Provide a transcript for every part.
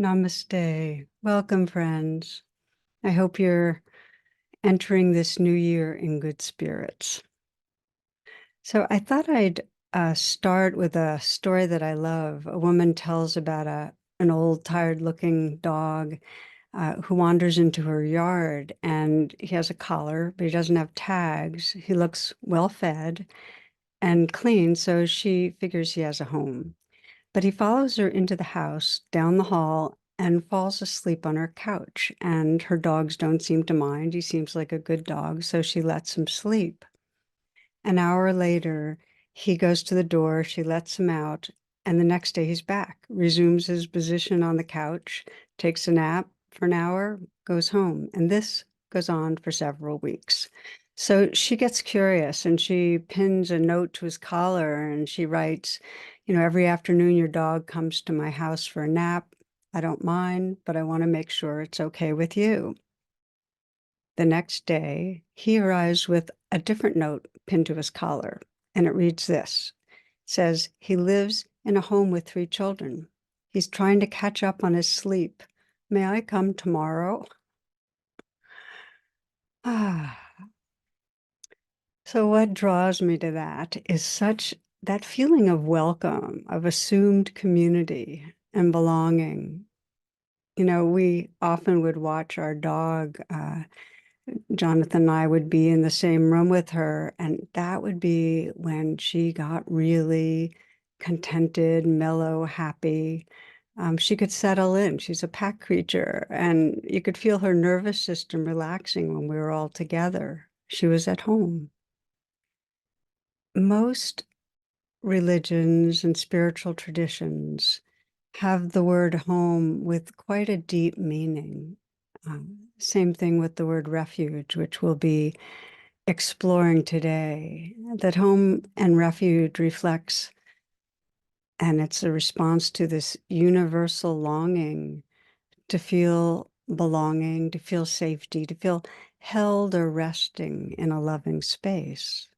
Namaste. Welcome, friends. I hope you're entering this new year in good spirits. So I thought I'd start with a story that I love. A woman tells about an old, tired-looking dog who wanders into her yard, and he has a collar, but he doesn't have tags. He looks well-fed and clean, so she figures he has a home. But he follows her into the house, down the hall, and falls asleep on her couch. And her dogs don't seem to mind. He seems like a good dog, so she lets him sleep. An hour later, he goes to the door, she lets him out, and the next day he's back, resumes his position on the couch, takes a nap for an hour, goes home. And this goes on for several weeks. So she gets curious and she pins a note to his collar and she writes, every afternoon your dog comes to my house for a nap. I don't mind, but I want to make sure it's okay with you. The next day, he arrives with a different note pinned to his collar, and it reads this. It says, he lives in a home with 3 children. He's trying to catch up on his sleep. May I come tomorrow? Ah. So what draws me to that is that feeling of welcome, of assumed community and belonging. We often would watch our dog, Jonathan and I would be in the same room with her, and that would be when she got really contented, mellow, happy. She could settle in. She's a pack creature, and you could feel her nervous system relaxing when we were all together. She was at home. Most religions and spiritual traditions have the word home with quite a deep meaning. Same thing with the word refuge, which we'll be exploring today. That home and refuge reflects, and it's a response to this universal longing to feel belonging, to feel safety, to feel held or resting in a loving space.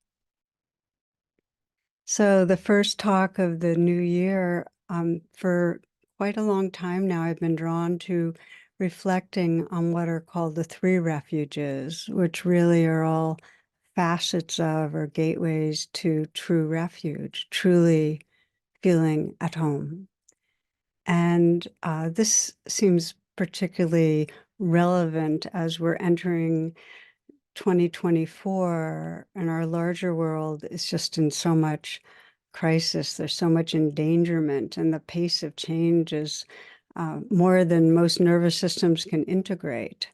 So the first talk of the new year, for quite a long time now, I've been drawn to reflecting on what are called the 3 refuges, which really are all facets of or gateways to true refuge, truly feeling at home. And this seems particularly relevant as we're entering 2024, and our larger world is just in so much crisis. There's so much endangerment, and the pace of change is more than most nervous systems can integrate.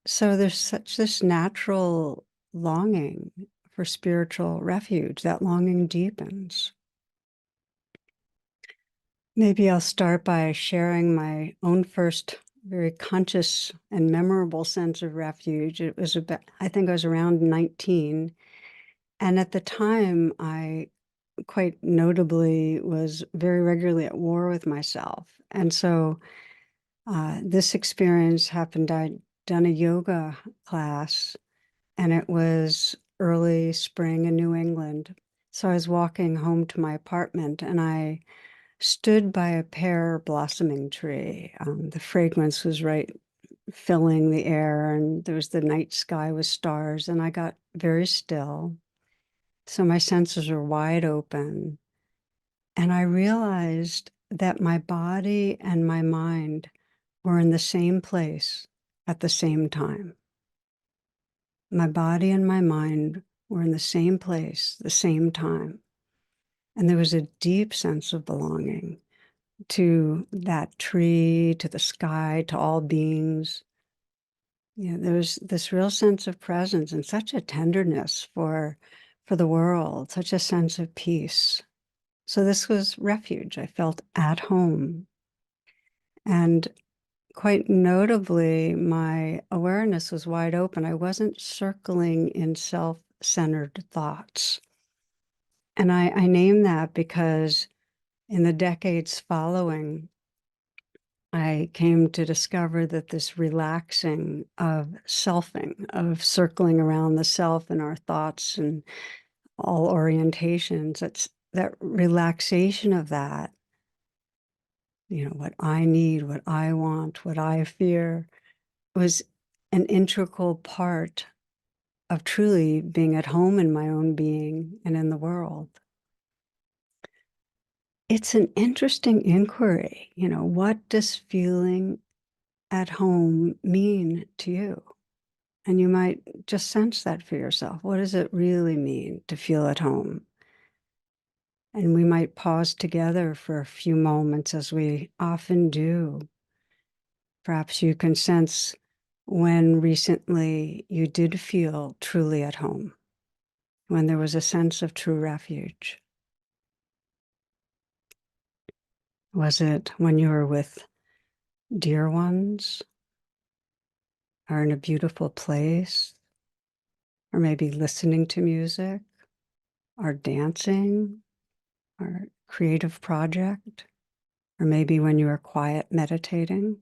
So there's such this natural longing for spiritual refuge. That longing deepens. Maybe I'll start by sharing my own first very conscious and memorable sense of refuge. It was I think I was around 19. And at the time, I quite notably was very regularly at war with myself. And so this experience happened. I'd done a yoga class, and it was early spring in New England. So I was walking home to my apartment, and I stood by a pear blossoming tree. The fragrance was right filling the air, and there was the night sky with stars, and I got very still. So my senses were wide open, and I realized that my body and my mind were in the same place at the same time. My body and my mind were in the same place, the same time. And there was a deep sense of belonging to that tree, to the sky, to all beings. There was this real sense of presence and such a tenderness for the world, such a sense of peace. So this was refuge. I felt at home. And quite notably, my awareness was wide open. I wasn't circling in self-centered thoughts. And I name that because in the decades following, I came to discover that this relaxing of selfing, of circling around the self and our thoughts and all orientations, that relaxation of that what I need, what I want, what I fear, was an integral part of truly being at home in my own being and in the world. It's an interesting inquiry. What does feeling at home mean to you? And you might just sense that for yourself. What does it really mean to feel at home? And we might pause together for a few moments, as we often do. Perhaps you can sense when recently you did feel truly at home, when there was a sense of true refuge. Was it when you were with dear ones, or in a beautiful place, or maybe listening to music, or dancing, or creative project, or maybe when you were quiet meditating?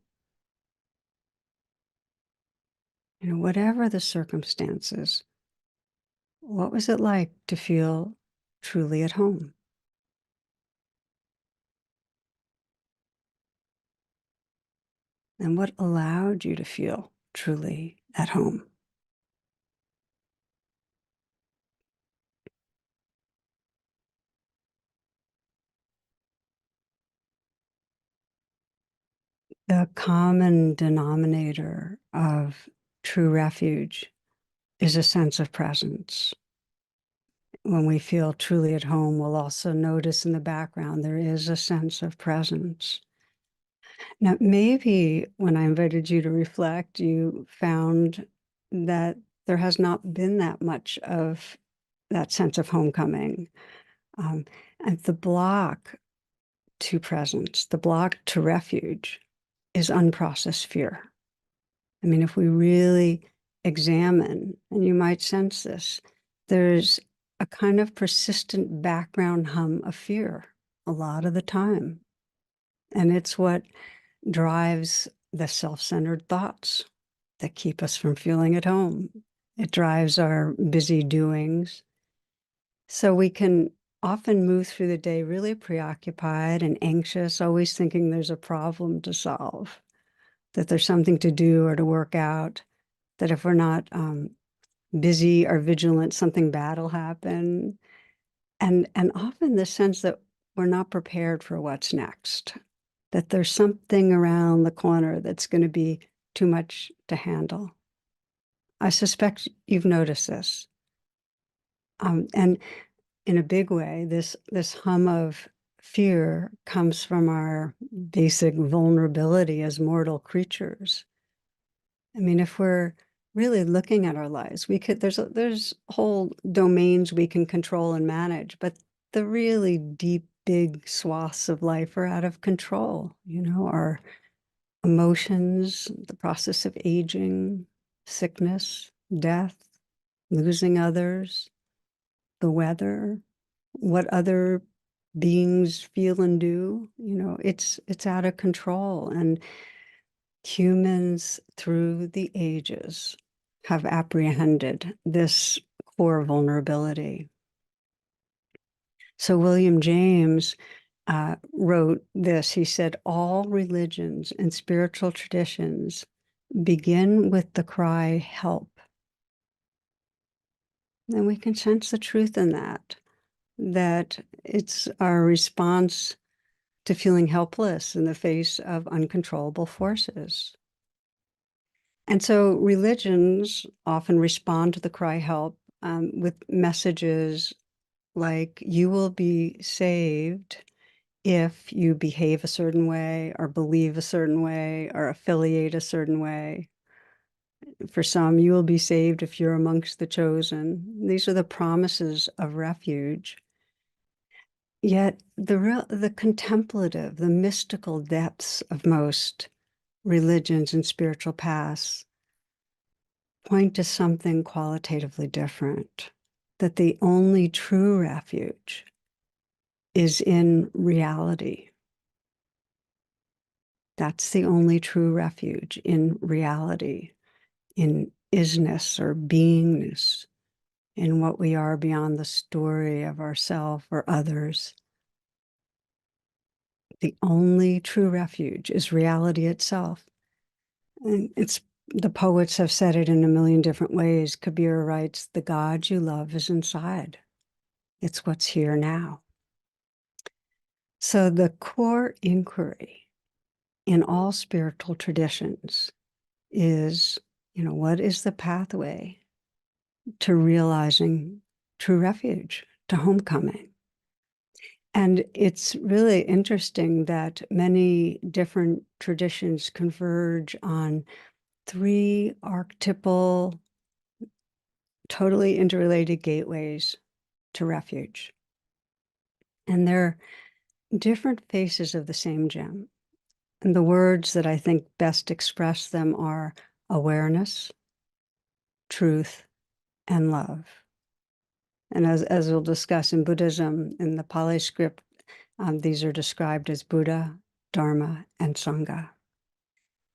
Whatever the circumstances, what was it like to feel truly at home? And what allowed you to feel truly at home? The common denominator of true refuge is a sense of presence. When we feel truly at home, we'll also notice in the background there is a sense of presence. Now, maybe when I invited you to reflect, you found that there has not been that much of that sense of homecoming. Um, and the block to presence, the block to refuge, is unprocessed fear. I mean, if we really examine, and you might sense this, there's a kind of persistent background hum of fear a lot of the time. And it's what drives the self-centered thoughts that keep us from feeling at home. It drives our busy doings. So we can often move through the day really preoccupied and anxious, always thinking there's a problem to solve, that there's something to do or to work out, that if we're not busy or vigilant, something bad will happen. And often the sense that we're not prepared for what's next, that there's something around the corner that's going to be too much to handle. I suspect you've noticed this. And in a big way, this hum of fear comes from our basic vulnerability as mortal creatures. I mean, if we're really looking at our lives, there's whole domains we can control and manage, but the really deep, big swaths of life are out of control. Our emotions, the process of aging, sickness, death, losing others, the weather, what other beings feel and do. It's out of control. And humans through the ages have apprehended this core vulnerability. So William James wrote this. He said, all religions and spiritual traditions begin with the cry, help. And we can sense the truth in that it's our response to feeling helpless in the face of uncontrollable forces. And so religions often respond to the cry help with messages like, you will be saved if you behave a certain way or believe a certain way or affiliate a certain way. For some, you will be saved if you're amongst the chosen. These are the promises of refuge. Yet the contemplative, the mystical depths of most religions and spiritual paths point to something qualitatively different, that the only true refuge is in reality. That's the only true refuge, in reality, in isness or beingness, in what we are beyond the story of ourself or others. The only true refuge is reality itself. And the poets have said it in a million different ways. Kabir writes, the God you love is inside. It's what's here now. So the core inquiry in all spiritual traditions is, what is the pathway to realizing true refuge, to homecoming? And it's really interesting that many different traditions converge on three archetypal, totally interrelated gateways to refuge. And they're different faces of the same gem. And the words that I think best express them are awareness, truth, and love. And as we'll discuss in Buddhism, in the Pali script, these are described as Buddha, Dharma, and Sangha.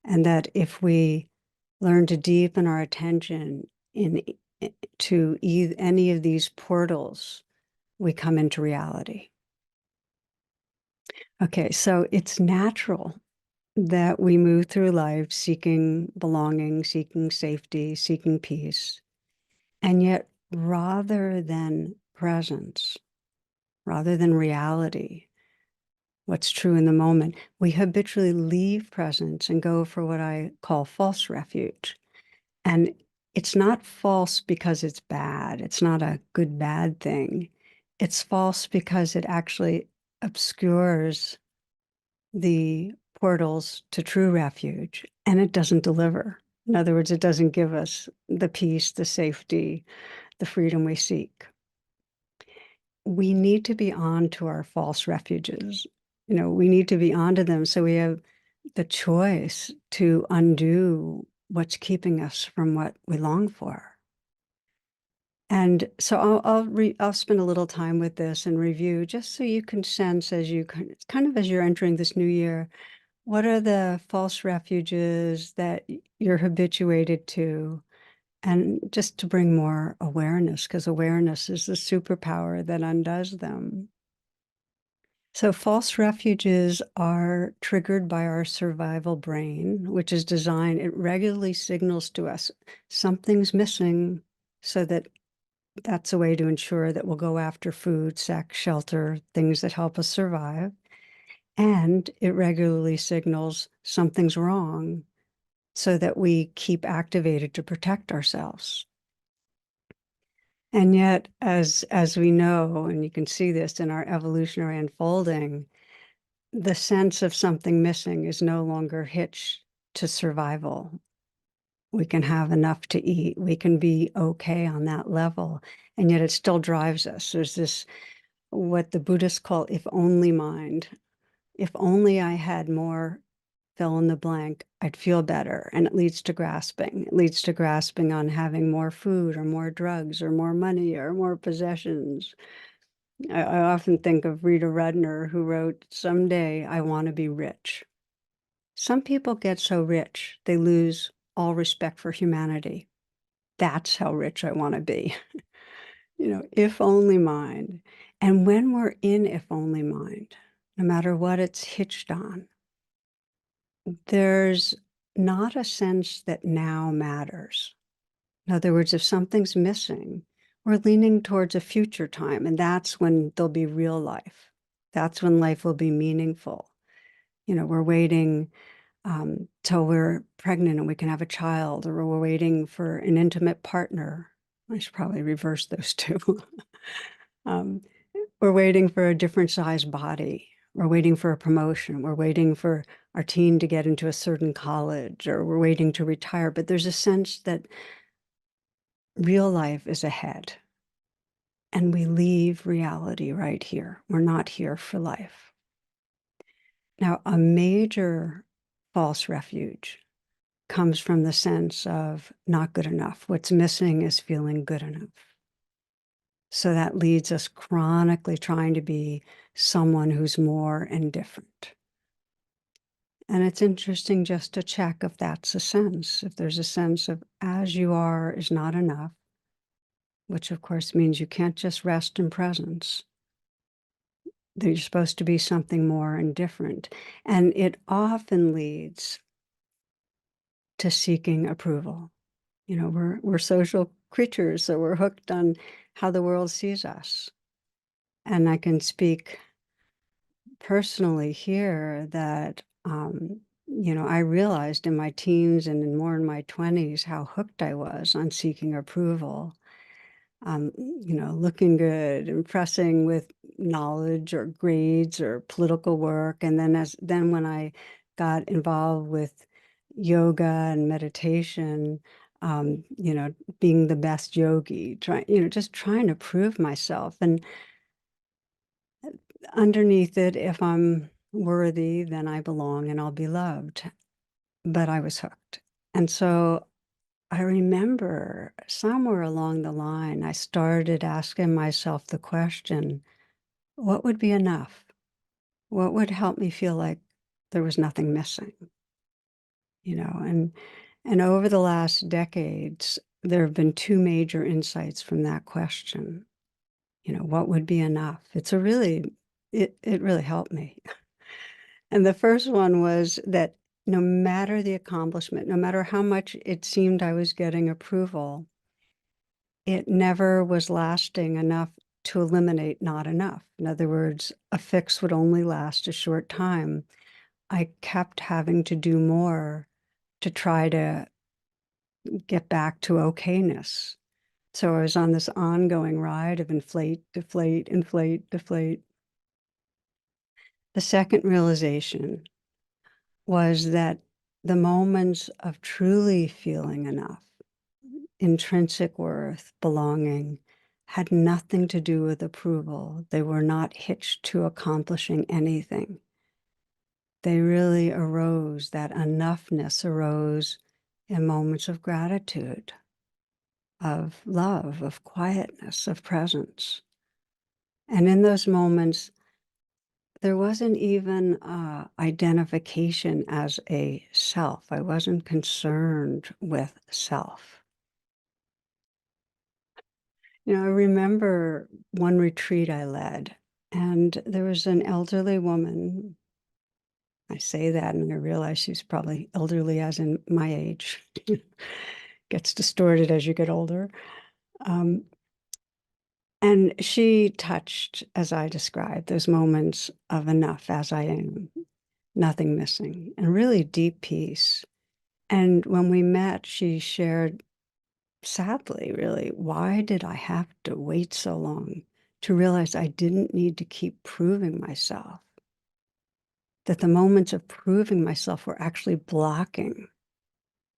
And that if we learn to deepen our attention to any of these portals, we come into reality. Okay, so it's natural that we move through life seeking belonging, seeking safety, seeking peace. And yet, rather than presence, rather than reality, what's true in the moment, we habitually leave presence and go for what I call false refuge. And it's not false because it's bad. It's not a good, bad thing. It's false because it actually obscures the portals to true refuge, and it doesn't deliver. In other words, it doesn't give us the peace, the safety, the freedom we seek. We need to be on to our false refuges. We need to be onto them so we have the choice to undo what's keeping us from what we long for. And so I'll spend a little time with this and review, just so you can sense as you're entering this new year, what are the false refuges that you're habituated to? And just to bring more awareness, because awareness is the superpower that undoes them. So false refuges are triggered by our survival brain, which is designed, it regularly signals to us something's missing, so that's a way to ensure that we'll go after food, sex, shelter, things that help us survive. And it regularly signals something's wrong, so that we keep activated to protect ourselves. And yet, as we know, and you can see this in our evolutionary unfolding, the sense of something missing is no longer hitched to survival. We can have enough to eat. We can be okay on that level. And yet it still drives us. There's this, what the Buddhists call if only mind. If only I had more fill in the blank, I'd feel better. And it leads to grasping. It leads to grasping on having more food or more drugs or more money or more possessions. I often think of Rita Rudner, who wrote, "Someday I want to be rich." Some people get so rich, they lose all respect for humanity. That's how rich I want to be. If only mind. And when we're in if only mind, no matter what it's hitched on, there's not a sense that now matters. In other words, if something's missing, we're leaning towards a future time, and that's when there'll be real life. That's when life will be meaningful. We're waiting till we're pregnant and we can have a child, or we're waiting for an intimate partner. I should probably reverse those two. um, we're waiting for a different size body. We're waiting for a promotion. We're waiting for our teen to get into a certain college, or we're waiting to retire. But there's a sense that real life is ahead, and we leave reality right here. We're not here for life. Now, a major false refuge comes from the sense of not good enough. What's missing is feeling good enough. So that leads us chronically trying to be someone who's more and different. And it's interesting just to check if that's a sense, if there's a sense of as you are is not enough, which of course means you can't just rest in presence. They're supposed to be something more and different. And it often leads to seeking approval. You know, we're social creatures, so we're hooked on how the world sees us. And I can speak personally here that, I realized in my teens and more in my 20s how hooked I was on seeking approval. Looking good, impressing with knowledge or grades or political work. And then when I got involved with yoga and meditation, being the best yogi, just trying to prove myself. And underneath it, if I'm worthy, then I belong and I'll be loved. But I was hooked. And so I remember somewhere along the line, I started asking myself the question, what would be enough? What would help me feel like there was nothing missing? And over the last decades, there have been two major insights from that question. What would be enough? It really helped me. And the first one was that no matter the accomplishment, no matter how much it seemed I was getting approval, it never was lasting enough to eliminate not enough. In other words, a fix would only last a short time. I kept having to do more to try to get back to okayness. So I was on this ongoing ride of inflate, deflate, inflate, deflate. The second realization was that the moments of truly feeling enough, intrinsic worth, belonging, had nothing to do with approval. They were not hitched to accomplishing anything. They really arose, that enoughness arose in moments of gratitude, of love, of quietness, of presence. And in those moments, there wasn't even identification as a self. I wasn't concerned with self. I remember one retreat I led, and there was an elderly woman. I say that, and I realize she's probably elderly as in my age. Gets distorted as you get older. And she touched, as I described, those moments of enough as I am, nothing missing, and really deep peace. And when we met, she shared, sadly, really, why did I have to wait so long to realize I didn't need to keep proving myself? That the moments of proving myself were actually blocking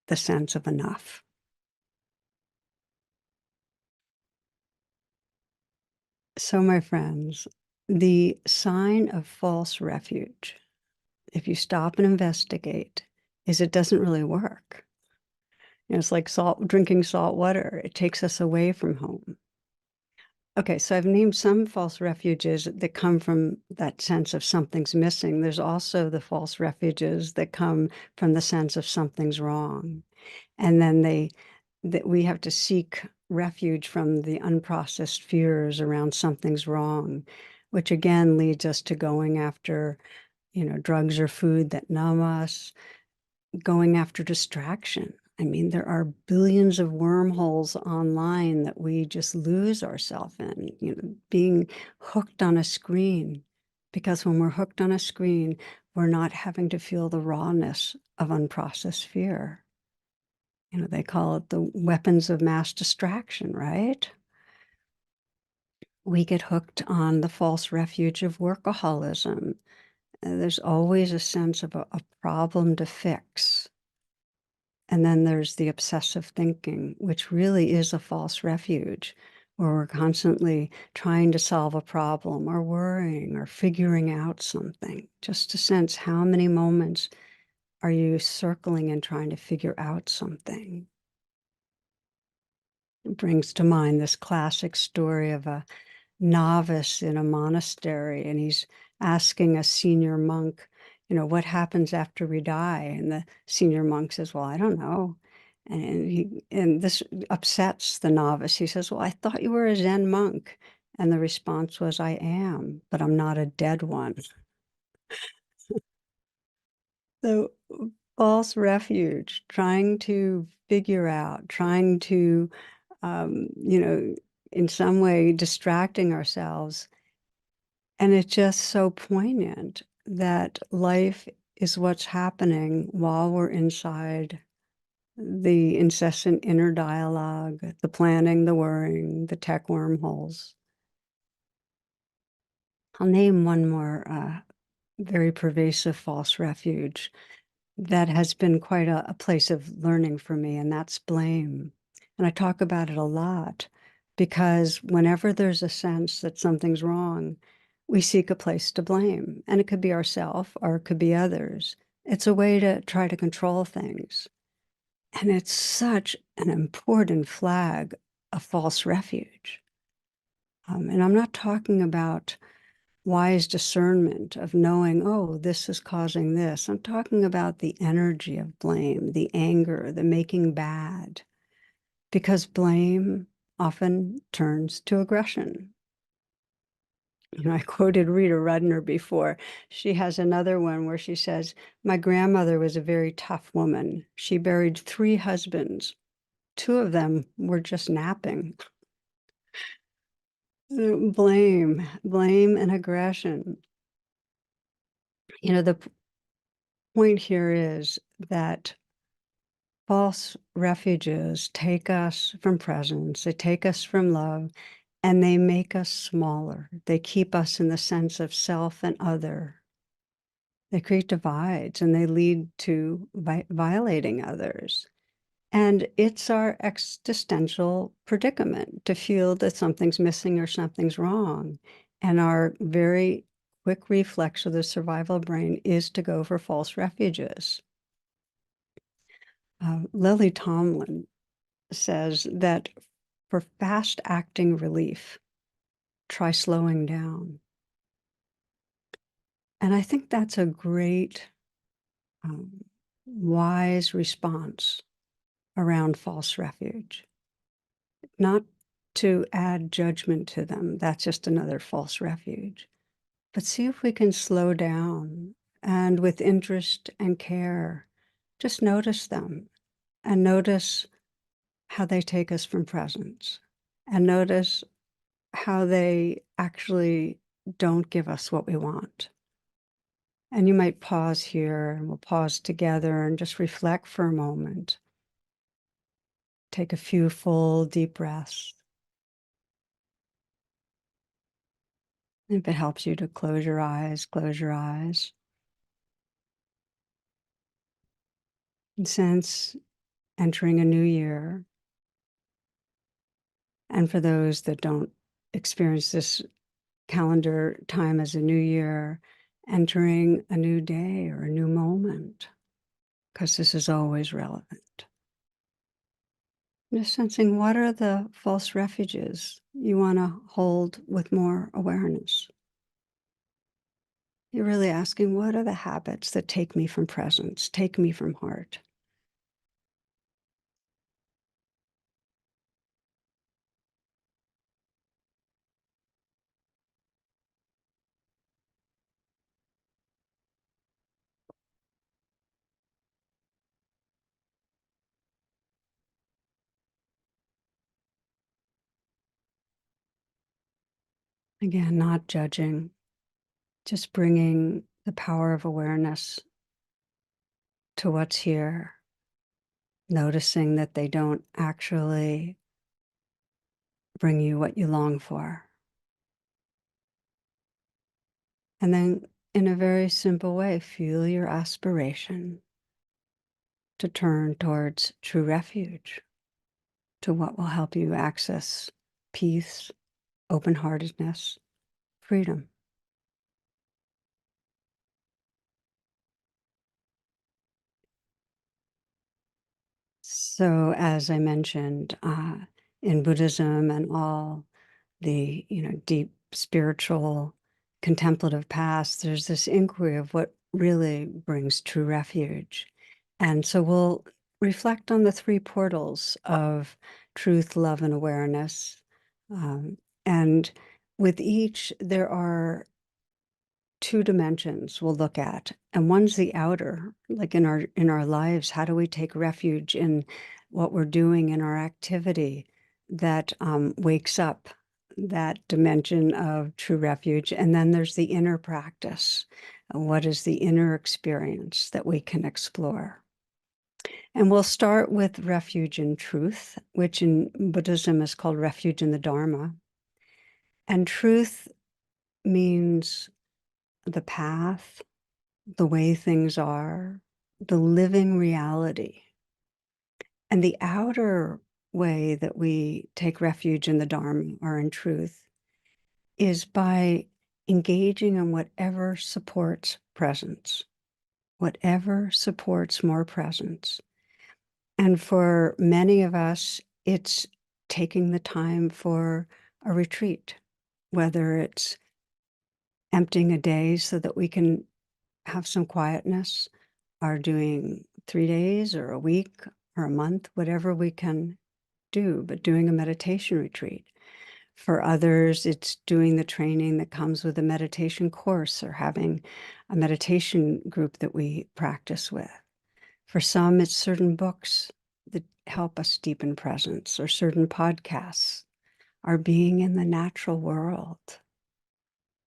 the sense of enough. So, my friends, the sign of false refuge, if you stop and investigate, is it doesn't really work. It's like drinking salt water. It takes us away from home. Okay, so I've named some false refuges that come from that sense of something's missing. There's also the false refuges that come from the sense of something's wrong. And then that we have to seek refuge from the unprocessed fears around something's wrong, which again leads us to going after, drugs or food that numb us, going after distraction. I mean, there are billions of wormholes online that we just lose ourselves in, being hooked on a screen. Because when we're hooked on a screen, we're not having to feel the rawness of unprocessed fear. They call it the weapons of mass distraction, right? We get hooked on the false refuge of workaholism. There's always a sense of a problem to fix. And then there's the obsessive thinking, which really is a false refuge, where we're constantly trying to solve a problem or worrying or figuring out something. Just to sense how many moments are you circling and trying to figure out something. It brings to mind this classic story of a novice in a monastery, and he's asking a senior monk, what happens after we die? And the senior monk says, well, I don't know. And this upsets the novice. He says, well, I thought you were a Zen monk. And the response was, I am, but I'm not a dead one. So false refuge, trying to figure out, trying to, in some way distracting ourselves. And it's just so poignant that life is what's happening while we're inside the incessant inner dialogue, the planning, the worrying, the tech wormholes. I'll name one more very pervasive false refuge that has been quite a place of learning for me, and that's blame. And I talk about it a lot because whenever there's a sense that something's wrong, we seek a place to blame. And it could be ourselves or it could be others. It's a way to try to control things. And it's such an important flag of false refuge. And I'm not talking about wise discernment of knowing, oh, this is causing this. I'm talking about the energy of blame, the anger, the making bad, because blame often turns to aggression. I quoted Rita Rudner before. She has another one where she says, my grandmother was a very tough woman. She buried 3 husbands. 2 of them were just napping. Blame and aggression. The point here is that false refuges take us from presence, they take us from love, and they make us smaller. They keep us in the sense of self and other. They create divides and they lead to violating others. And it's our existential predicament to feel that something's missing or something's wrong. And our very quick reflex of the survival brain is to go for false refuges. Lily Tomlin says that for fast-acting relief, try slowing down. And I think that's a great, wise response around false refuge. Not to add judgment to them, that's just another false refuge. But see if we can slow down and with interest and care, just notice them and notice how they take us from presence and notice how they actually don't give us what we want. And you might pause here, and we'll pause together and just reflect for a moment. Take a few full, deep breaths. If it helps you to close your eyes, close your eyes. And sense entering a new year. And for those that don't experience this calendar time as a new year, entering a new day or a new moment, because this is always relevant. Just sensing what are the false refuges you want to hold with more awareness. You're really asking, what are the habits that take me from presence, take me from heart? Again, not judging, just bringing the power of awareness to what's here, noticing that they don't actually bring you what you long for. And then, in a very simple way, feel your aspiration to turn towards true refuge, to what will help you access peace, open-heartedness, freedom. So, as I mentioned, in Buddhism and all the deep spiritual contemplative paths, there's this inquiry of what really brings true refuge. And so we'll reflect on the 3 portals of truth, love, and awareness. And with each, there are two dimensions we'll look at, and one's the outer, like in our lives. How do we take refuge in what we're doing in our activity that wakes up that dimension of true refuge? And then there's the inner practice. What is the inner experience that we can explore? And we'll start with refuge in truth, which in Buddhism is called refuge in the Dharma. And truth means the path, the way things are, the living reality. And the outer way that we take refuge in the Dharma or in truth is by engaging in whatever supports presence, whatever supports more presence. And for many of us, it's taking the time for a retreat, whether it's emptying a day so that we can have some quietness, or doing 3 days or a week or a month, whatever we can do, but doing a meditation retreat. For others, it's doing the training that comes with a meditation course or having a meditation group that we practice with. For some, it's certain books that help us deepen presence, or certain podcasts, or being in the natural world.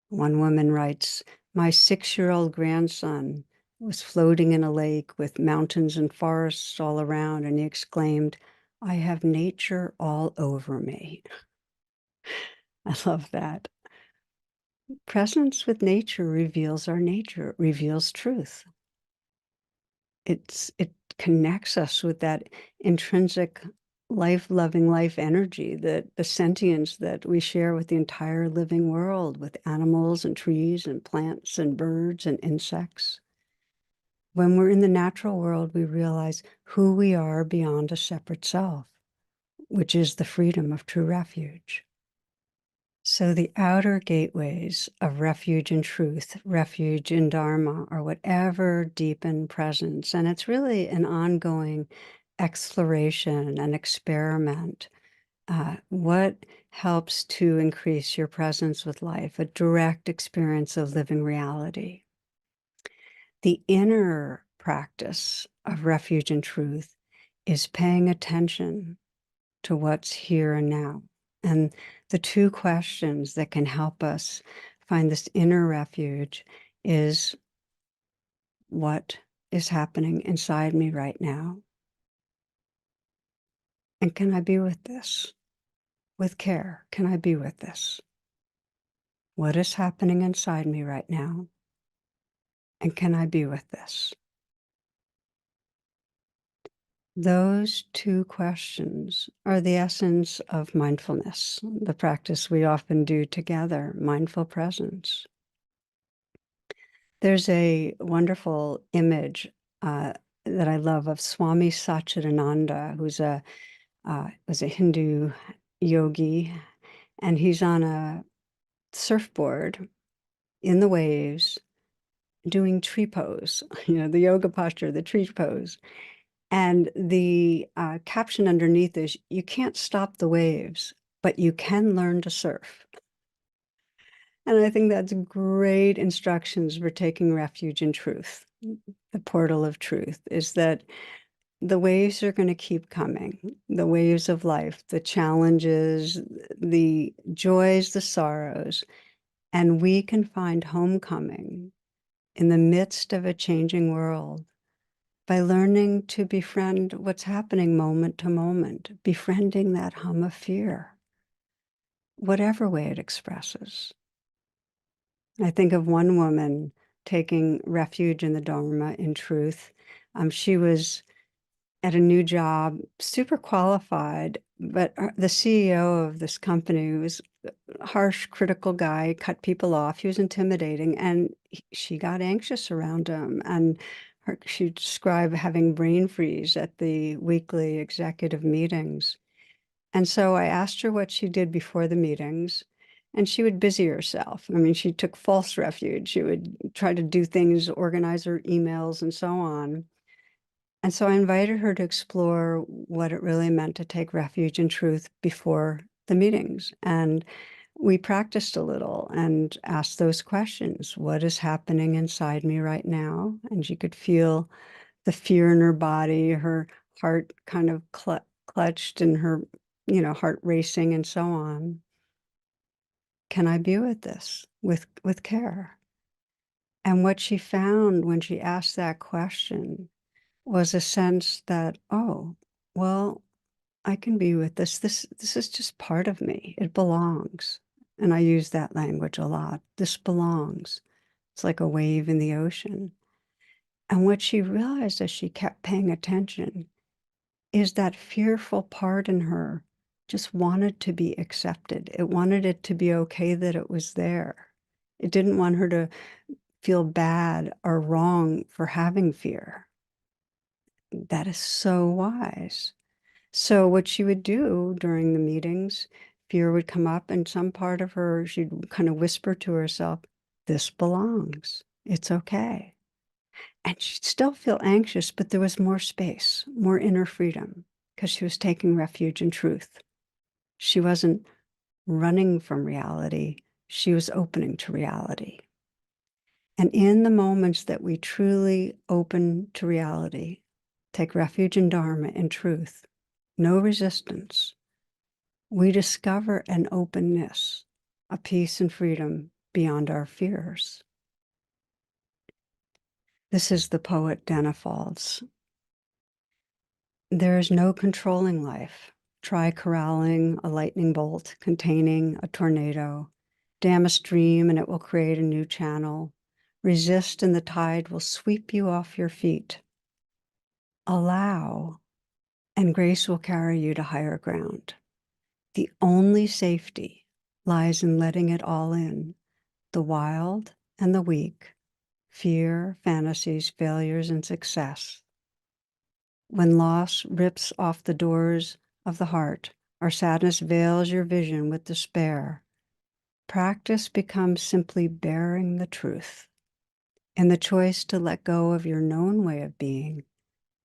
One woman writes, "My 6-year-old grandson was floating in a lake with mountains and forests all around, and he exclaimed, 'I have nature all over me.'" I love that. Presence with nature reveals our nature, reveals truth. It connects us with that intrinsic life-loving life energy, that the sentience that we share with the entire living world, with animals and trees and plants and birds and insects. When we're in the natural world, we realize who we are beyond a separate self, which is the freedom of true refuge. So the outer gateways of refuge in truth, refuge in Dharma, or whatever deepen presence. And it's really an ongoing exploration and experiment. What helps to increase your presence with life, a direct experience of living reality. The inner practice of refuge in truth is paying attention to what's here and now. And the two questions that can help us find this inner refuge is, what is happening inside me right now? And can I be with this? With care, can I be with this? What is happening inside me right now? And can I be with this? Those two questions are the essence of mindfulness, the practice we often do together, mindful presence. There's a wonderful image that I love of Swami Satchidananda, who's was a Hindu yogi, and he's on a surfboard in the waves doing tree pose, the yoga posture, the tree pose. And the caption underneath is, "You can't stop the waves, but you can learn to surf." And I think that's great instructions for taking refuge in truth. The portal of truth is that the waves are going to keep coming, the waves of life, the challenges, the joys, the sorrows, and we can find homecoming in the midst of a changing world by learning to befriend what's happening moment to moment, befriending that hum of fear, whatever way it expresses. I think of one woman taking refuge in the Dharma, in truth. She was at a new job, super qualified, but the CEO of this company was a harsh, critical guy, cut people off. He was intimidating, and she got anxious around him. And she described having brain freeze at the weekly executive meetings. And so I asked her what she did before the meetings, and she would busy herself. I mean, she took false refuge. She would try to do things, organize her emails, and so on. And so I invited her to explore what it really meant to take refuge in truth before the meetings. And we practiced a little and asked those questions. What is happening inside me right now? And she could feel the fear in her body, her heart kind of clutched and her, heart racing and so on. Can I be with this with care? And what she found when she asked that question was a sense that, oh, well, I can be with this. This is just part of me. It belongs. And I use that language a lot. This belongs. It's like a wave in the ocean. And what she realized as she kept paying attention is that fearful part in her just wanted to be accepted. It wanted it to be okay that it was there. It didn't want her to feel bad or wrong for having fear. That is so wise. So what she would do during the meetings, fear would come up and some part of her, she'd kind of whisper to herself, this belongs. It's okay. And she'd still feel anxious, but there was more space, more inner freedom, because she was taking refuge in truth. She wasn't running from reality. She was opening to reality. And in the moments that we truly open to reality, take refuge in Dharma, in truth, no resistance, we discover an openness, a peace and freedom beyond our fears. This is the poet Dana Falls. There is no controlling life. Try corralling a lightning bolt containing a tornado. Dam a stream and it will create a new channel. Resist and the tide will sweep you off your feet. Allow and grace will carry you to higher ground. The only safety lies in letting it all in, the wild and the weak, fear, fantasies, failures, and success. When loss rips off the doors of the heart, or sadness veils your vision with despair, practice becomes simply bearing the truth. In the choice to let go of your known way of being,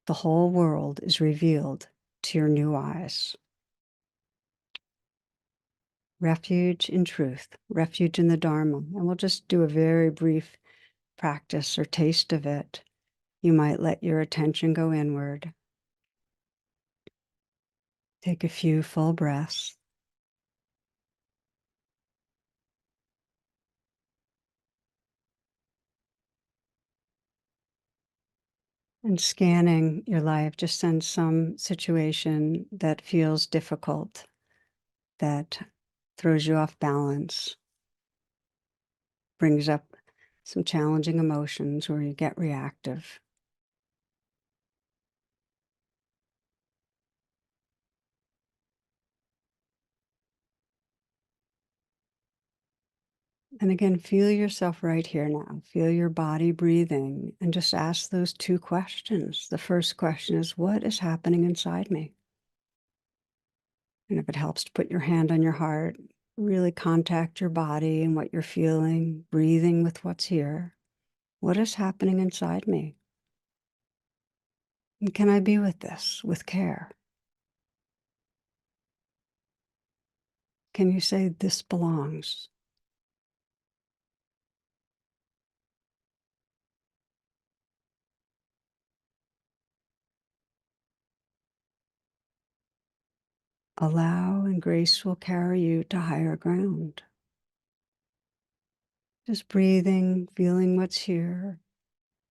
the whole world is revealed to your new eyes. Refuge in truth, refuge in the Dharma. And we'll just do a very brief practice or taste of it. You might let your attention go inward. Take a few full breaths. And scanning your life, just sense some situation that feels difficult, that throws you off balance, brings up some challenging emotions where you get reactive. And again, feel yourself right here now. Feel your body breathing and just ask those two questions. The first question is, what is happening inside me? And if it helps to put your hand on your heart, really contact your body and what you're feeling, breathing with what's here. What is happening inside me? And can I be with this with care? Can you say, this belongs? Allow and grace will carry you to higher ground. Just breathing, feeling what's here.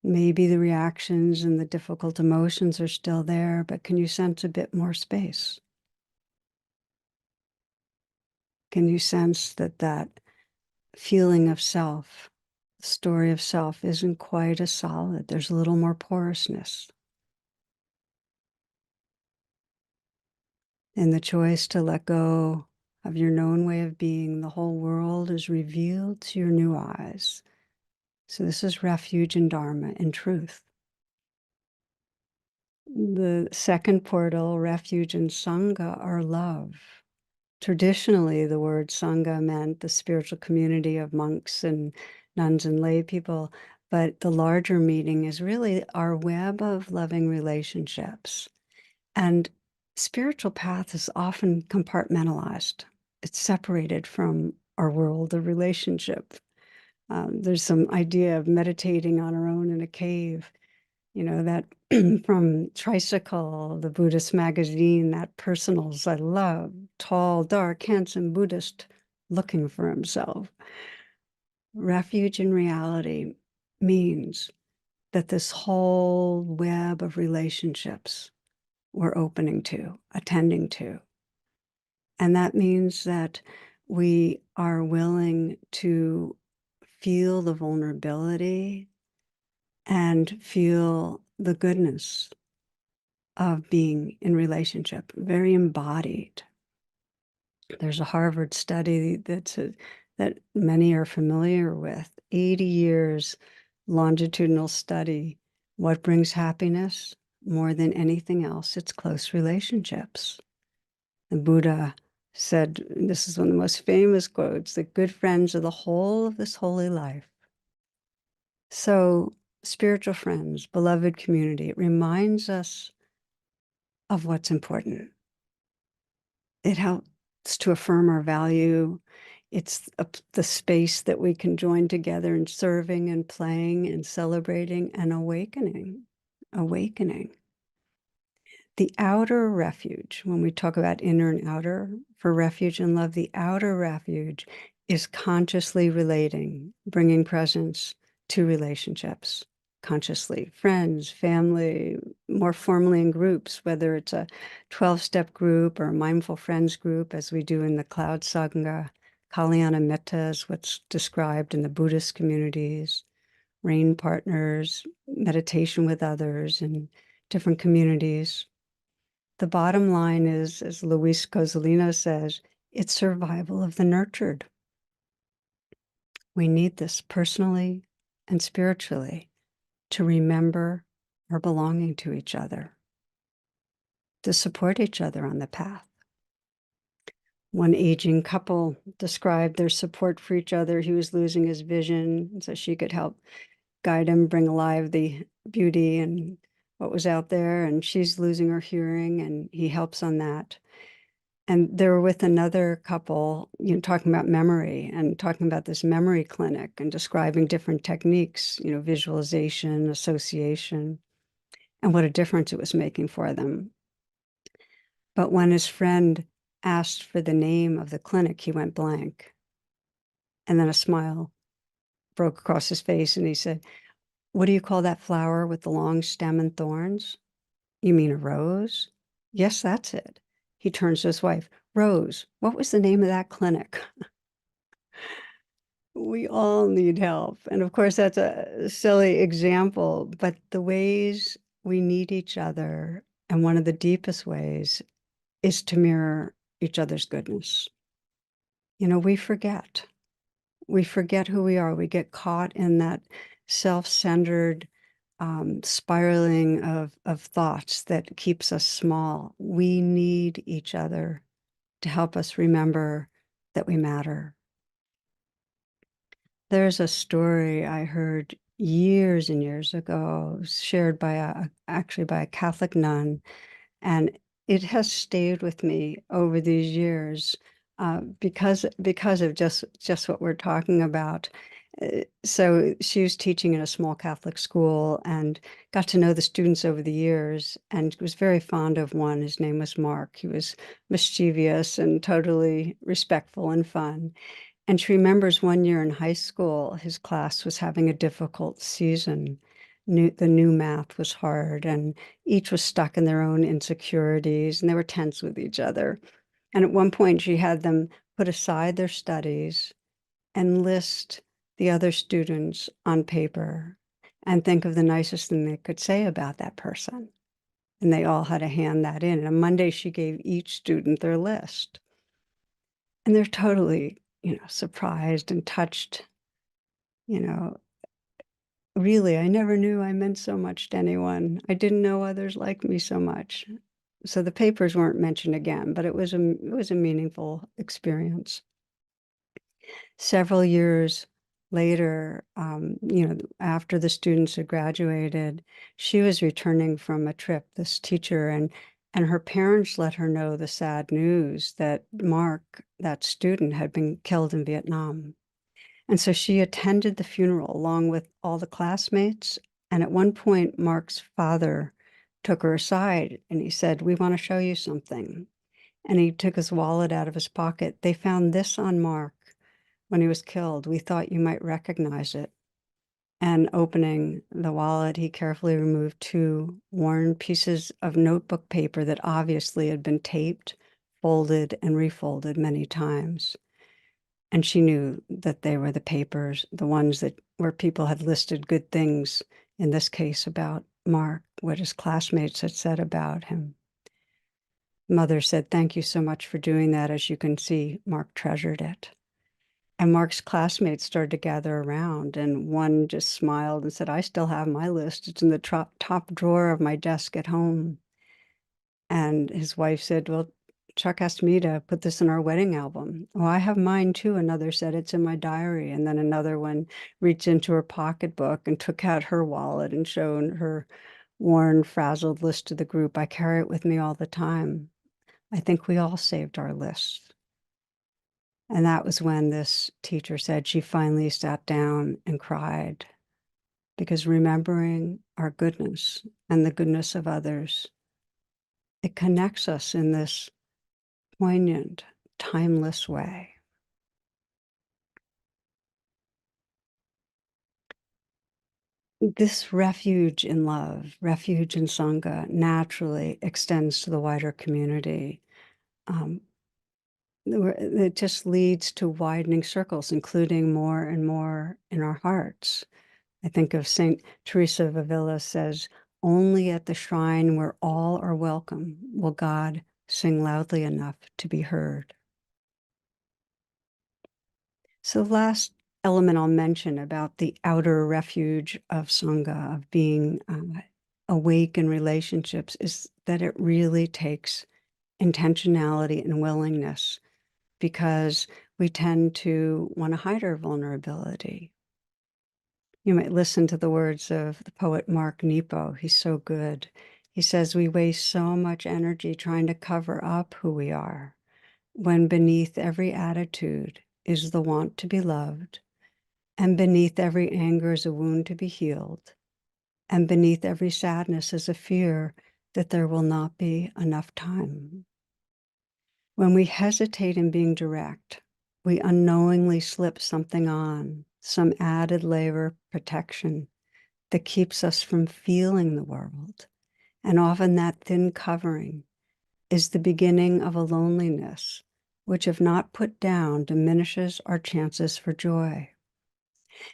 Maybe the reactions and the difficult emotions are still there, but can you sense a bit more space? Can you sense that that feeling of self, the story of self, isn't quite as solid? There's a little more porousness. In the choice to let go of your known way of being, the whole world is revealed to your new eyes. So this is refuge in Dharma, in truth. The second portal, refuge in Sangha, are love. Traditionally, the word Sangha meant the spiritual community of monks and nuns and lay people, but the larger meaning is really our web of loving relationships. And spiritual path is often compartmentalized. It's separated from our world of relationship. There's some idea of meditating on our own in a cave, that from Tricycle, the Buddhist magazine, that personals I love, tall, dark, handsome Buddhist looking for himself. Refuge in reality means that this whole web of relationships we're opening to, attending to. And that means that we are willing to feel the vulnerability and feel the goodness of being in relationship, very embodied. There's a Harvard study that many are familiar with, 80 years longitudinal study. What brings happiness more than anything else? It's close relationships. The Buddha said, this is one of the most famous quotes, that good friends are the whole of this holy life. So spiritual friends, beloved community, it reminds us of what's important. It helps to affirm our value. It's the space that we can join together in serving and playing and celebrating and awakening. The outer refuge, when we talk about inner and outer, for refuge and love, the outer refuge is consciously relating, bringing presence to relationships consciously, friends, family, more formally in groups, whether it's a 12-step group or a mindful friends group, as we do in the Cloud Sangha. Kalyana Metta is what's described in the Buddhist communities, rain partners, meditation with others in different communities. The bottom line is, as Luis Cozolino says, it's survival of the nurtured. We need this personally and spiritually to remember our belonging to each other, to support each other on the path. One aging couple described their support for each other. He was losing his vision, so she could help guide him, bring alive the beauty and what was out there. And she's losing her hearing, and he helps on that. And they were with another couple, talking about memory and talking about this memory clinic and describing different techniques, visualization, association, and what a difference it was making for them. But when his friend asked for the name of the clinic, he went blank. And then a smile broke across his face, and he said, "What do you call that flower with the long stem and thorns?" "You mean a rose?" "Yes, that's it." He turns to his wife, "Rose, what was the name of that clinic?" We all need help. And of course, that's a silly example, but the ways we need each other, and one of the deepest ways, is to mirror each other's goodness. We forget. We forget who we are. We get caught in that self-centered spiraling of thoughts that keeps us small. We need each other to help us remember that we matter. There's a story I heard years and years ago, shared actually by a Catholic nun, and it has stayed with me over these years because of just what we're talking about. So she was teaching in a small Catholic school and got to know the students over the years, and was very fond of one. His name was Mark. He was mischievous and totally respectful and fun. And she remembers one year in high school, his class was having a difficult season. The new math was hard, and each was stuck in their own insecurities, and they were tense with each other. And at one point, she had them put aside their studies and list the other students on paper and think of the nicest thing they could say about that person. And they all had to hand that in. And on Monday, she gave each student their list. And they're totally, surprised and touched. Really, I never knew I meant so much to anyone. I didn't know others liked me so much. So the papers weren't mentioned again, but it was a meaningful experience. Several years later, after the students had graduated, she was returning from a trip, this teacher, and And her parents let her know the sad news that Mark, that student, had been killed in Vietnam. And so she attended the funeral along with all the classmates. And at one point, Mark's father took her aside and he said, "We want to show you something." And he took his wallet out of his pocket. "They found this on Mark when he was killed. We thought you might recognize it." And opening the wallet, he carefully removed two worn pieces of notebook paper that obviously had been taped, folded, and refolded many times. And she knew that they were the papers, the ones that where people had listed good things, in this case about Mark, what his classmates had said about him. Mother said, "Thank you so much for doing that. As you can see, Mark treasured it." And Mark's classmates started to gather around, and one just smiled and said, "I still have my list. It's in the top drawer of my desk at home." And his wife said, "Well, Chuck asked me to put this in our wedding album." "Oh, I have mine too." Another said, "It's in my diary." And then another one reached into her pocketbook and took out her wallet and showed her worn, frazzled list to the group. "I carry it with me all the time. I think we all saved our lists." And that was when this teacher said she finally sat down and cried, because remembering our goodness and the goodness of others, it connects us in this poignant, timeless way. This refuge in love, refuge in Sangha, naturally extends to the wider community. Um, it just leads to widening circles, including more and more in our hearts. I think of St. Teresa of Avila says, "Only at the shrine where all are welcome will God sing loudly enough to be heard." So the last element I'll mention about the outer refuge of Sangha, of being awake in relationships, is that it really takes intentionality and willingness, because we tend to want to hide our vulnerability. You might listen to the words of the poet Mark Nepo. He's so good. He says, "We waste so much energy trying to cover up who we are, when beneath every attitude is the want to be loved, and beneath every anger is a wound to be healed, and beneath every sadness is a fear that there will not be enough time." When we hesitate in being direct, we unknowingly slip something on, some added layer of protection that keeps us from feeling the world. And often that thin covering is the beginning of a loneliness, which, if not put down, diminishes our chances for joy.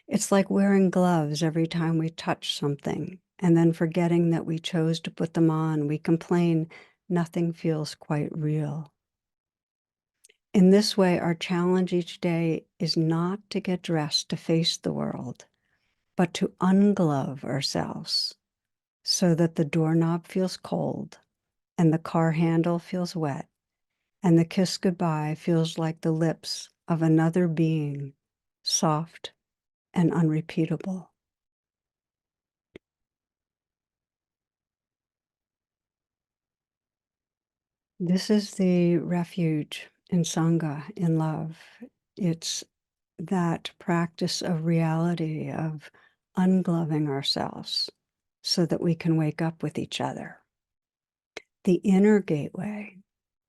It's like wearing gloves every time we touch something, and then forgetting that we chose to put them on. We complain, "Nothing feels quite real." In this way, our challenge each day is not to get dressed to face the world, but to unglove ourselves so that the doorknob feels cold and the car handle feels wet and the kiss goodbye feels like the lips of another being, soft and unrepeatable. This is the refuge in Sangha, in love. It's that practice of reality, of ungloving ourselves so that we can wake up with each other. The inner gateway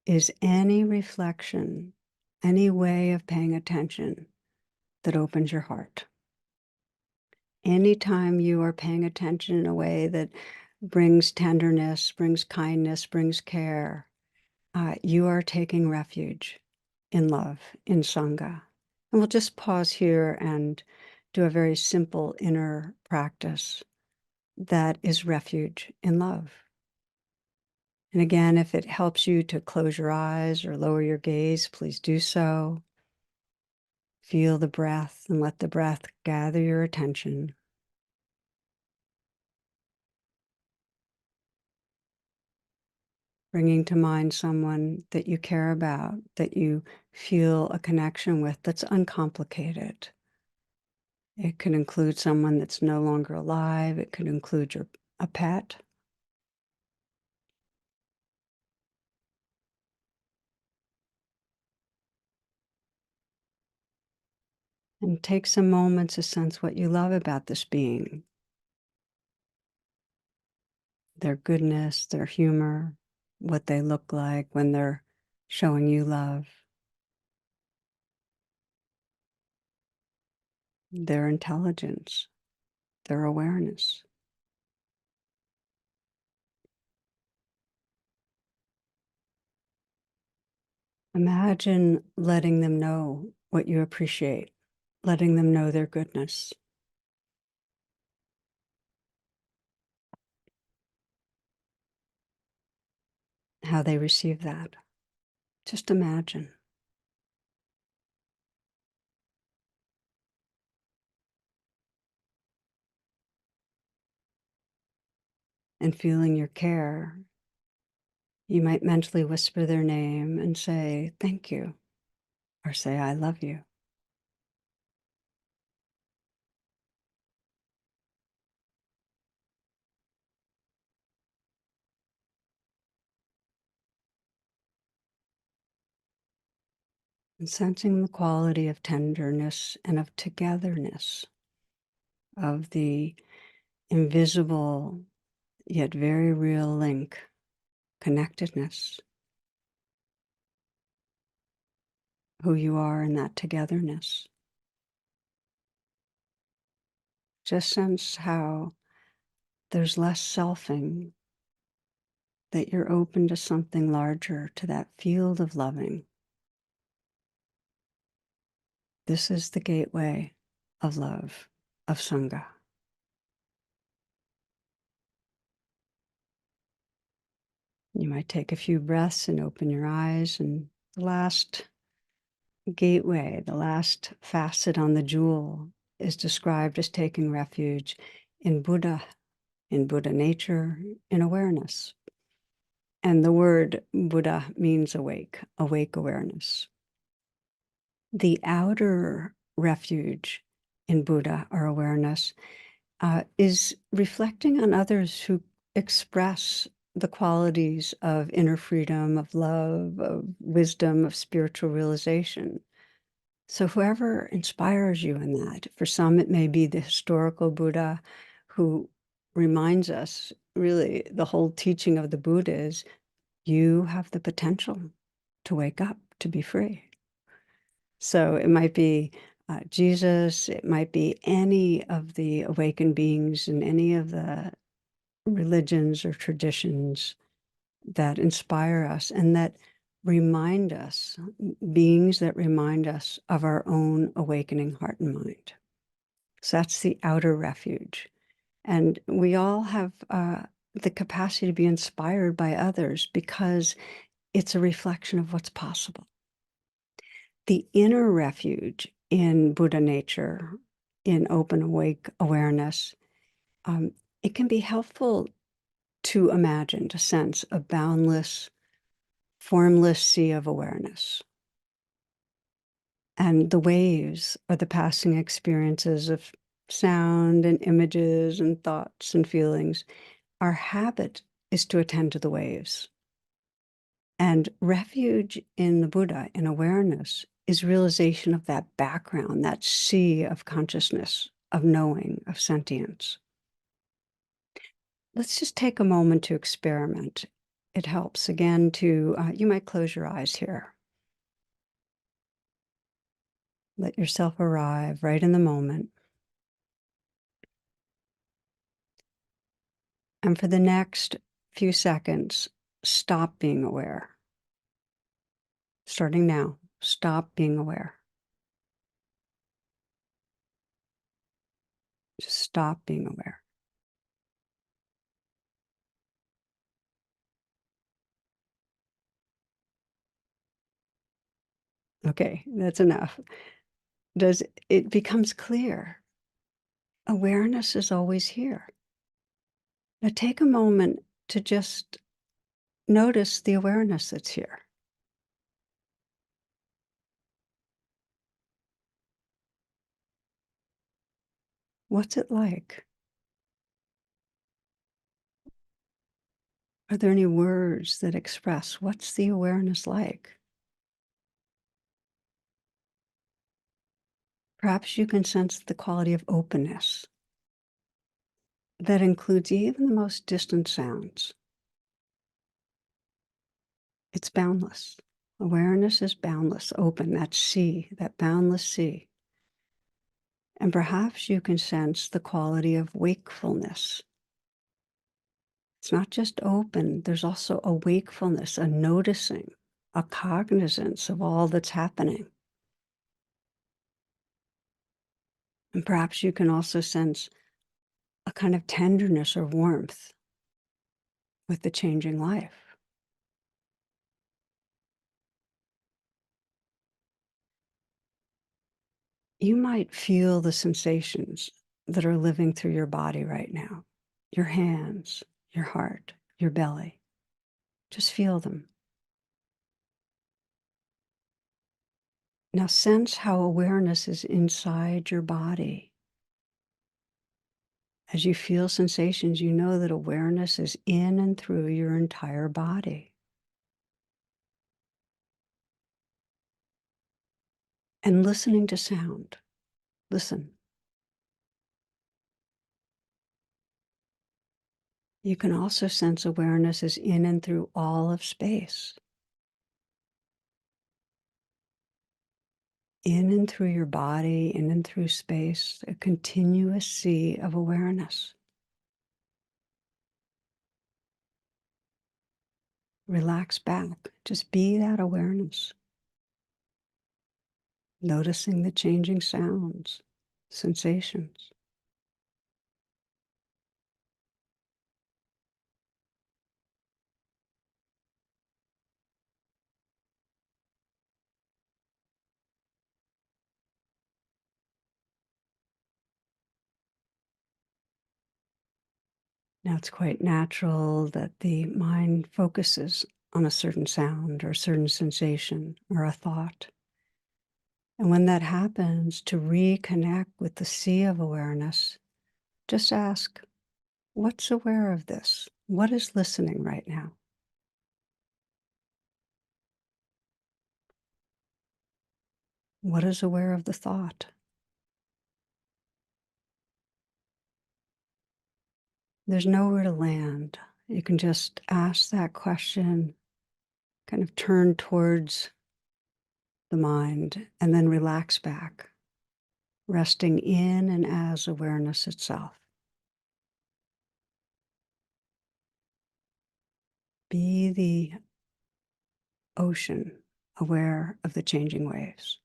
is any reflection, any way of paying attention that opens your heart. Anytime you are paying attention in a way that brings tenderness, brings kindness, brings care, you are taking refuge in love, in Sangha. And we'll just pause here and do a very simple inner practice that is refuge in love. And again, if it helps you to close your eyes or lower your gaze, please do so. Feel the breath and let the breath gather your attention. Bringing to mind someone that you care about, that you feel a connection with, that's uncomplicated. It could include someone that's no longer alive. It could include a pet. And take some moments to sense what you love about this being, their goodness, their humor, what they look like when they're showing you love, their intelligence, their awareness. Imagine letting them know what you appreciate, letting them know their goodness, how they receive that. Just imagine. And feeling your care, you might mentally whisper their name and say, "Thank you," or say, "I love you." And sensing the quality of tenderness and of togetherness, of the invisible yet very real link, connectedness, who you are in that togetherness. Just sense how there's less selfing, that you're open to something larger, to that field of loving. This is the gateway of love, of Sangha. You might take a few breaths and open your eyes, and the last gateway, the last facet on the jewel is described as taking refuge in Buddha nature, in awareness. And the word Buddha means awake, awake awareness. The outer refuge in Buddha, or awareness, is reflecting on others who express the qualities of inner freedom, of love, of wisdom, of spiritual realization. So whoever inspires you in that, for some it may be the historical Buddha who reminds us, really, the whole teaching of the Buddha is you have the potential to wake up, to be free. So it might be Jesus, it might be any of the awakened beings in any of the religions or traditions that inspire us and that remind us, beings that remind us of our own awakening heart and mind. So that's the outer refuge. And we all have the capacity to be inspired by others because it's a reflection of what's possible. The inner refuge in Buddha nature, in open, awake awareness, um, it can be helpful to imagine, to sense a boundless, formless sea of awareness. And the waves are the passing experiences of sound and images and thoughts and feelings. Our habit is to attend to the waves. And refuge in the Buddha, in awareness, is realization of that background, that sea of consciousness, of knowing, of sentience. Let's just take a moment to experiment. It helps, again, to, you might close your eyes here. Let yourself arrive right in the moment. And for the next few seconds, stop being aware. Starting now, stop being aware. Just stop being aware. Okay, that's enough. It becomes clear. Awareness is always here. Now take a moment to just notice the awareness that's here. What's it like? Are there any words that express what's the awareness like? Perhaps you can sense the quality of openness that includes even the most distant sounds. It's boundless. Awareness is boundless, open, that sea, that boundless sea. And perhaps you can sense the quality of wakefulness. It's not just open, there's also a wakefulness, a noticing, a cognizance of all that's happening. And perhaps you can also sense a kind of tenderness or warmth with the changing life. You might feel the sensations that are living through your body right now, your hands, your heart, your belly. Just feel them. Now sense how awareness is inside your body. As you feel sensations, you know that awareness is in and through your entire body. And listening to sound. Listen. You can also sense awareness is in and through all of space. In and through your body, in and through space, a continuous sea of awareness. Relax back. Just be that awareness. Noticing the changing sounds, sensations. Now, it's quite natural that the mind focuses on a certain sound or a certain sensation or a thought. And when that happens, to reconnect with the sea of awareness, just ask, what's aware of this? What is listening right now? What is aware of the thought? There's nowhere to land. You can just ask that question, kind of turn towards the mind, and then relax back, resting in and as awareness itself. Be the ocean, aware of the changing waves.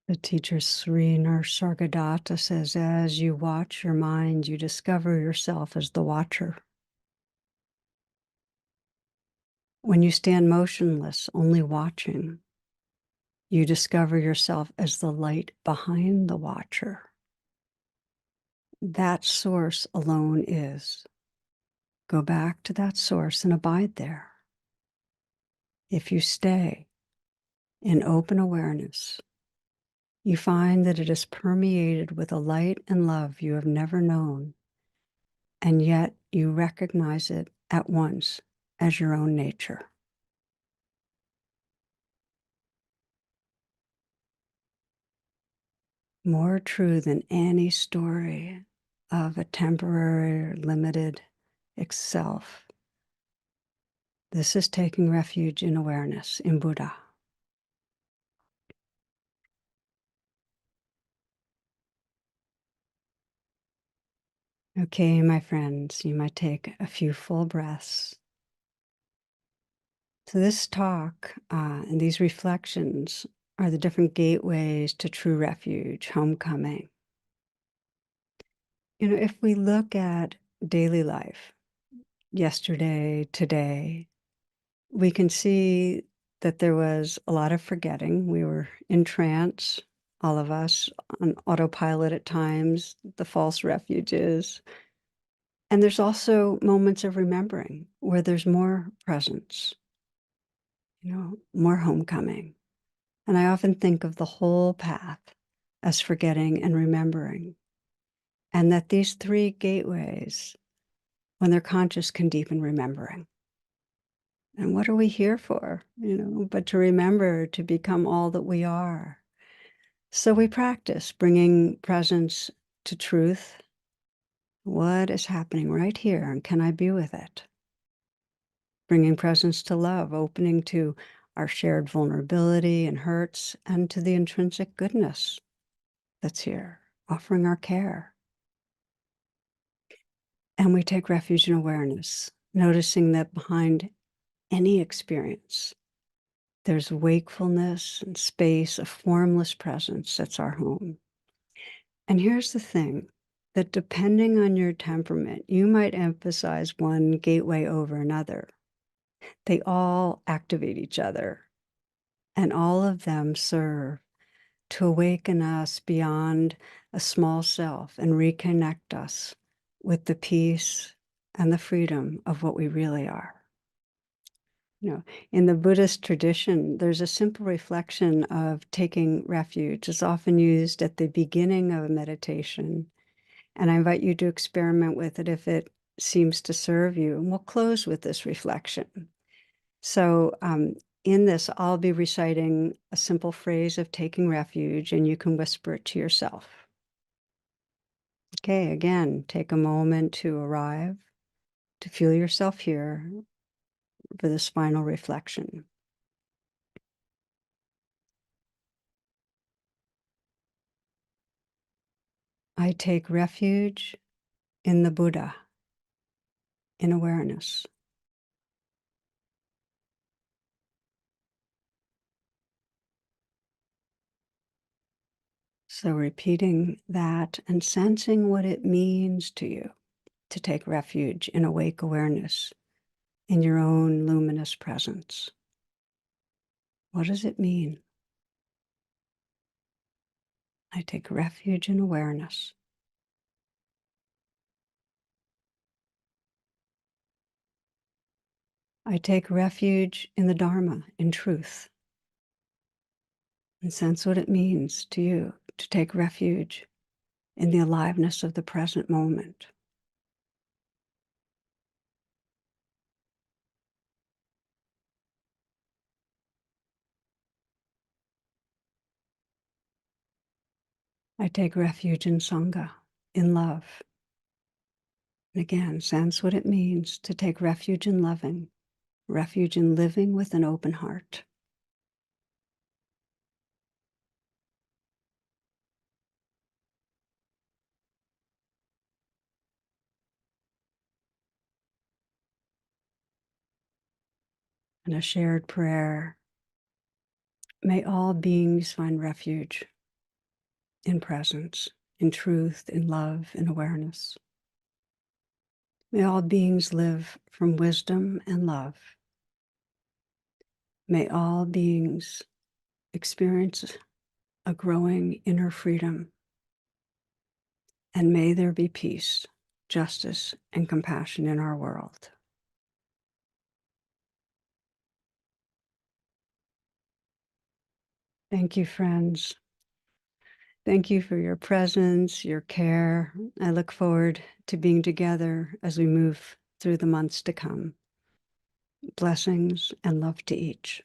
The teacher Sri Nisargadatta says, as you watch your mind, you discover yourself as the watcher. When you stand motionless, only watching, you discover yourself as the light behind the watcher. That source alone is. Go back to that source and abide there. If you stay in open awareness, you find that it is permeated with a light and love you have never known, and yet you recognize it at once as your own nature. More true than any story of a temporary or limited self. This is taking refuge in awareness, in Buddha. Okay, my friends, you might take a few full breaths. So this talk and these reflections are the different gateways to true refuge, homecoming. You know, if we look at daily life, yesterday, today, we can see that there was a lot of forgetting. We were in trance, all of us, on autopilot at times, the false refuges. And there's also moments of remembering where there's more presence, more homecoming. And I often think of the whole path as forgetting and remembering, and that these three gateways, when they're conscious, can deepen remembering. And what are we here for, but to remember to become all that we are. So we practice bringing presence to truth. What is happening right here, and can I be with it? Bringing presence to love, opening to our shared vulnerability and hurts, and to the intrinsic goodness that's here, offering our care. And we take refuge in awareness, noticing that behind any experience, there's wakefulness and space, a formless presence that's our home. And here's the thing, that depending on your temperament, you might emphasize one gateway over another. They all activate each other, and all of them serve to awaken us beyond a small self and reconnect us with the peace and the freedom of what we really are. In the Buddhist tradition, there's a simple reflection of taking refuge. It's often used at the beginning of a meditation. And I invite you to experiment with it if it seems to serve you. And we'll close with this reflection. So in this, I'll be reciting a simple phrase of taking refuge, and you can whisper it to yourself. Okay, again, take a moment to arrive, to feel yourself here for this final reflection. I take refuge in the Buddha, in awareness. So repeating that and sensing what it means to you to take refuge in awake awareness, in your own luminous presence. What does it mean? I take refuge in awareness. I take refuge in the Dharma, in truth, and sense what it means to you to take refuge in the aliveness of the present moment. I take refuge in Sangha, in love. And again, sense what it means to take refuge in loving, refuge in living with an open heart. And a shared prayer. May all beings find refuge in presence, in truth, in love, in awareness. May all beings live from wisdom and love. May all beings experience a growing inner freedom. And may there be peace, justice, and compassion in our world. Thank you, friends. Thank you for your presence, your care. I look forward to being together as we move through the months to come. Blessings and love to each.